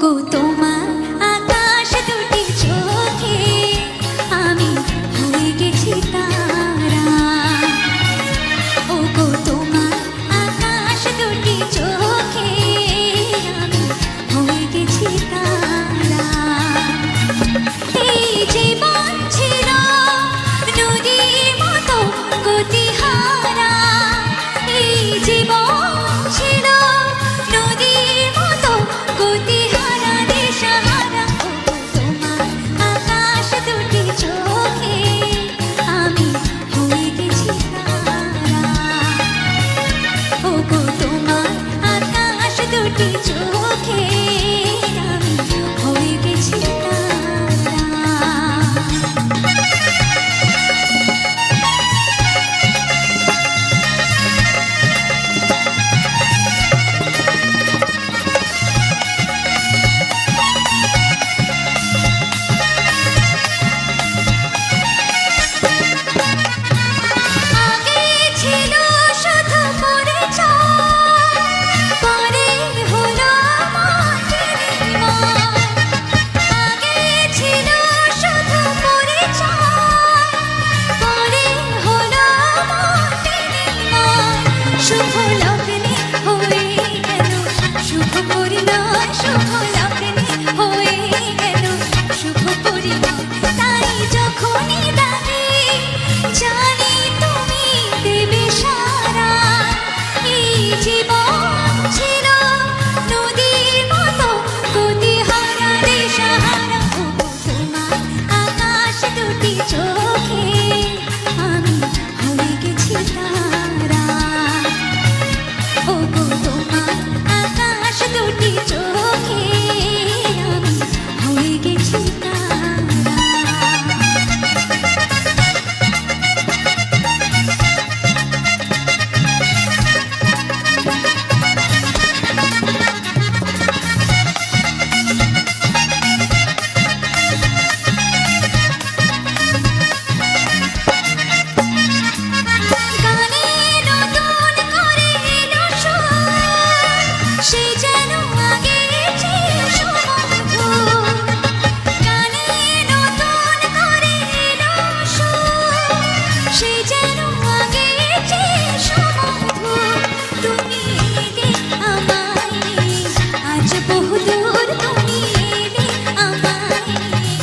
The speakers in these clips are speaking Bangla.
ওগো তোমার আকাশ দুটি চোখে আমি হয়ে গেছি তারা। ওগো তোমার আকাশ দুটি চোখে আমি হয়ে গেছি তারা। এই জীবন ছিল নদীর মতো গতিহারা, এই জীবন ছিল নদীর মতো গতিহারা দিশাহারা। ওগো তোমার আকাশ দুটি চোখে আমি হয়ে গেছি তারা। ওগো তোমার আকাশ দুটি চোখে আমি হয়ে গেছি তারা। আগে ছিল শুধু পরিচয়, পরে হলো মাটির ময়। আগে ছিল শুধু পরিচয়, পরে হলো মাটির ময়। শুভ লগ্নে হয়ে গেল শুভ পরিণয়, শুভ লগ্নে হয়ে গেল শুভ পরিণয়। তাই যখনই ডাকি জানি তুমি দেবে সারা। এই জীবন ছিল নদীর মতো গতিহারা দিশাহারা। ওগো তোমার আকাশ দুটি চোখে আমি হয়ে গেছি তারা। ওগো তোমার আকাশ দুটি চোখে আমি হয়ে গেছি তারা। গানে নতুন করে এলো সুর, সে যেন আগের চেয়ে সুমধুর। গানে নতুন করে এলো সুর, সে যেন আগের চেয়ে সুমধুর। তুমি এলে আমায় নিয়ে আজ বহুদূর, তুমি এলে আমায় নিয়ে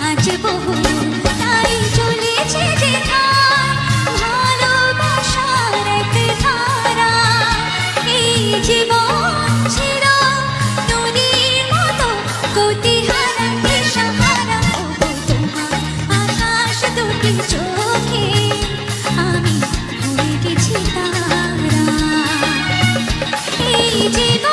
আজ বহুদূর। তাই চলেছে যেথায় ভালোবাসার এক ধারা। এই জীবন ছিল নদীর মতো গতিহারা দিশাহারা। ওগো তোমার আকাশ দুটি চোখে আমি হয়ে গেছি তারা। এই জীবন